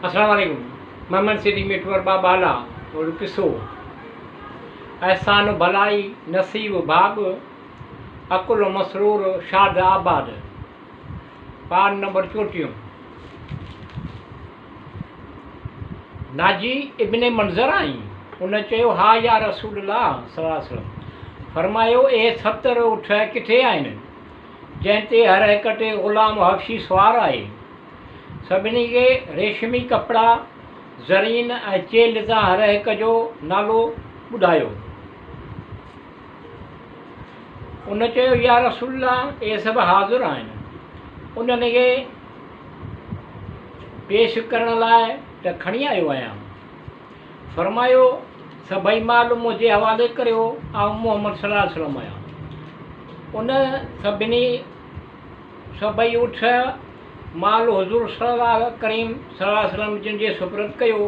अस्सलाम वालेकुम। मोहम्मद सिद्दीक मिटवर बाबाला और किसो एहसान भलाई नसीब भाग अकुल मसरूर शाद आबाद पार नंबर 34। नाजी इब्ने मंज़र आई उन चयो हा या रसूलल्लाह सल्लल्लाहु अलैहि वसल्लम। फरमायो ए 70 उठ किथे आहिनि जंहिं ते हर हिक ते ग़ुलाम हबशी सवार आहे। सभिनी खे रेशमी कपिड़ा ज़रीन ऐं चेल सां हर हिक जो नालो ॿुधायो। उन चयो या रसूलल्लाह ए सभु हाज़िर आहिनि। उन्हनि खे पेश करण लाइ त खणी आयो आहियां। फरमायो सभई माल मुंहिंजे हवाले करियो ऐं मोहम्मद सल्लल्लाहु अलैहि वसल्लम आहियां। उन सभई उठ माल हुज़ूर सल्लल्लाहु करीम सल्लल्लाहु अलैहि वसल्लम जिन जे सुपुर्द कयो।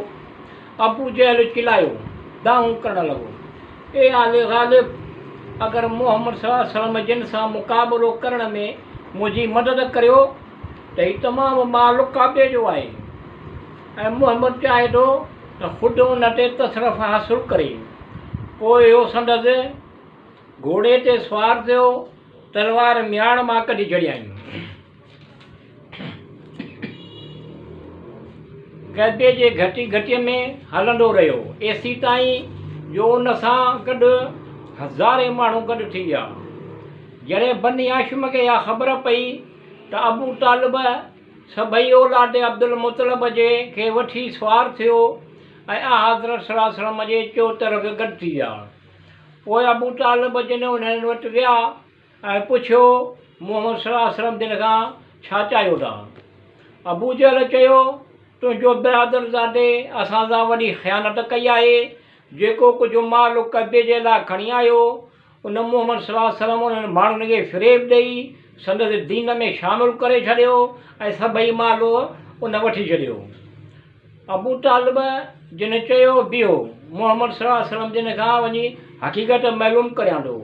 अबू जहल चिल्लायो दाऊं करण लॻो, ए आले ग़ालिब, अगरि मोहम्मद सल्लल्लाहु अलैहि वसल्लम जिन सां मुक़ाबिलो करण में मुंहिंजी मदद करियो त हीउ तमामु माल काबे जो आहे ऐं मोहम्मद चाहे थो त ख़ुदि उन ते तसरफ़ हासिलु करे। पोइ इहो संदसि घोड़े ते सुवार थियो, तलवार मियाण मां कढी छॾियाईं। कैदे जे घटी घटीअ में हलंदो रहियो एसी ताईं जो उन सां गॾु हज़ारे माण्हू गॾु थी विया। जॾहिं बनी हाशिम खे इहा ख़बर पई त अबू तालिब सभई औलाद अब्दुल मुतलिब जे खे वठी सुवार थियो ऐं हज़रत सल्लल्लाहु अलैहि वसल्लम जे चोतरफ़ गॾु थी विया। पोइ अबू तालिब जिन उन्हनि वटि विया ऐं पुछियो मोहम्मद सल्लल्लाहु अलैहि वसल्लम जिन खां छा चाहियो था। अबू जहल चयो तुंहिंजो बिरादर ज़ादे असां सां वॾी ख़यानत कई आहे। जेको कुझु माल कब्ज़े जे लाइ खणी आयो उन मोहम्मद सल्लल्लाहु अलैहि वसल्लम उन्हनि माण्हुनि खे फ़रेब ॾेई संदसि दीन में शामिलु करे छॾियो ऐं सभई माल उन वठी छॾियो। अबू तालिब जिन चयो बीहो, मोहम्मद सल्लल्लाहु अलैहि वसल्लम जिन खां वञी हक़ीक़त मालूम करियां थो।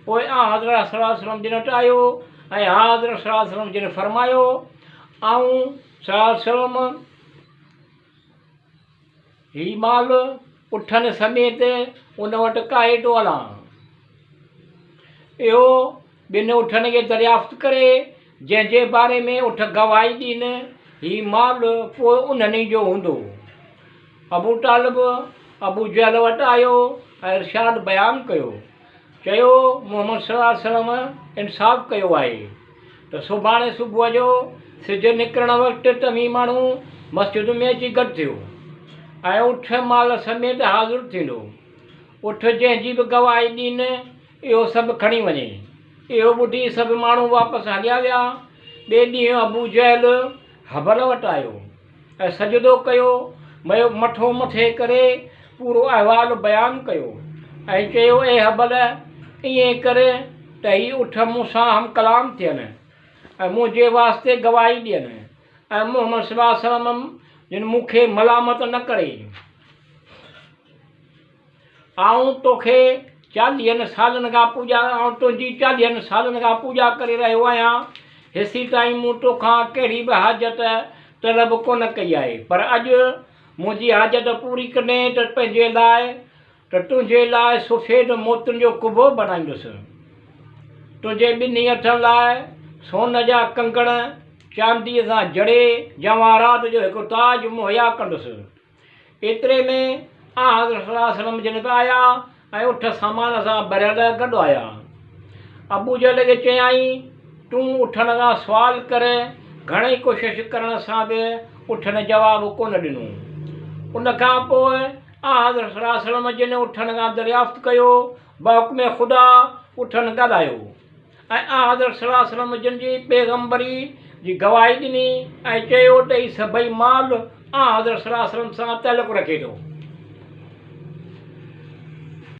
पोइ हज़रत सल्लल्लाहु अलैहि वसल्लम जिन वटि आयो ऐं हज़रत सल्लल्लाहु अलैहि वसल्लम जिन फरमायो आऊं सल्लल्लाहु अलैहि वसल्लम ही माल उठनि समेत उन वटि काहे थो हलां। इहो ॿिनि उठनि खे दरियाफ़्त करे जंहिंजे बारे में उठ गवाही ॾीनि ही माल पोइ उन्हनि जो हूंदो। अबू तालिब अबू जहल वटि आयो ऐं इरशाद बयानु कयो। चयो मोहम्मद सल्लल्लाहु अलैहि वसल्लम इंसाफ़ कयो आहे त सुभाणे सुबुह जो सिज निकिरण वक़्तु तव्हीं माण्हू मस्जिद में अची गॾु थियो ऐं उठ माल समेत हाज़िर थींदो। उठ जंहिंजी बि गवाही ॾीनि इहो सभु खणी वञे। इहो ॿुधी सभु माण्हू वापसि हलिया विया। ॿिए ॾींहुं अबू जहल हबल वटि आयो ऐं सजदो कयो, मथो मथे करे पूरो अहवालु बयानु कयो ऐं चयो ए हबल, ईअं कर त हीअ उठ मूंसां हम कलाम थियनि ऐं मुंहिंजे वास्ते गवाही ॾियनि ऐं मोहम्मद सल्लल्लाहु अलैहि वसल्लम जिन मूंखे मलामत न करे। आऊं तोखे 40 सालनि खां तुंहिंजी 40 सालनि खां पूॼा करे रहियो आहियां। हेसि ताईं मूं तोखां कहिड़ी बि हाजत तलब कोन कई आहे, पर अॼु मुंहिंजी हाजत पूरी कॾहिं त पंहिंजे लाइ तुंहिंजे लाइ सफ़ेद मोतियुनि जो कुबो बनाईंदुसि। तुंहिंजे ॿिन्ही हथनि लाइ सोन जा कंगण, चांदीअ सां जड़े जवाहरात जो हिकु ताज मुहैया कंदुसि। एतिरे में हज़रत सल्लल्लाहु अलैहि वसल्लम जिन खां आया ऐं उठ सामान सां भरियल गॾु आया। अबू जहल खे चयाईं तूं उठनि खां सुवाल कर। घणेई कोशिशि करण सां बि उठनि जवाबु कोन ॾिनो। उन खां पोइ हज़रत सल्लल्लाहु अलैहि वसल्लम जिन उठनि खां दरियाफ़्त कयो बहुक्म ख़ुदा उठनि ॻाल्हायो ऐं हज़रत सल्लल्लाहु अलैहि वसल्लम जिन जी पैगम्बरी जी गवाही ॾिनी ऐं चयो त ही सभई माल हज़रत सल्लल्लाहु अलैहि वसल्लम सां तल्लुक़ु रखे थो।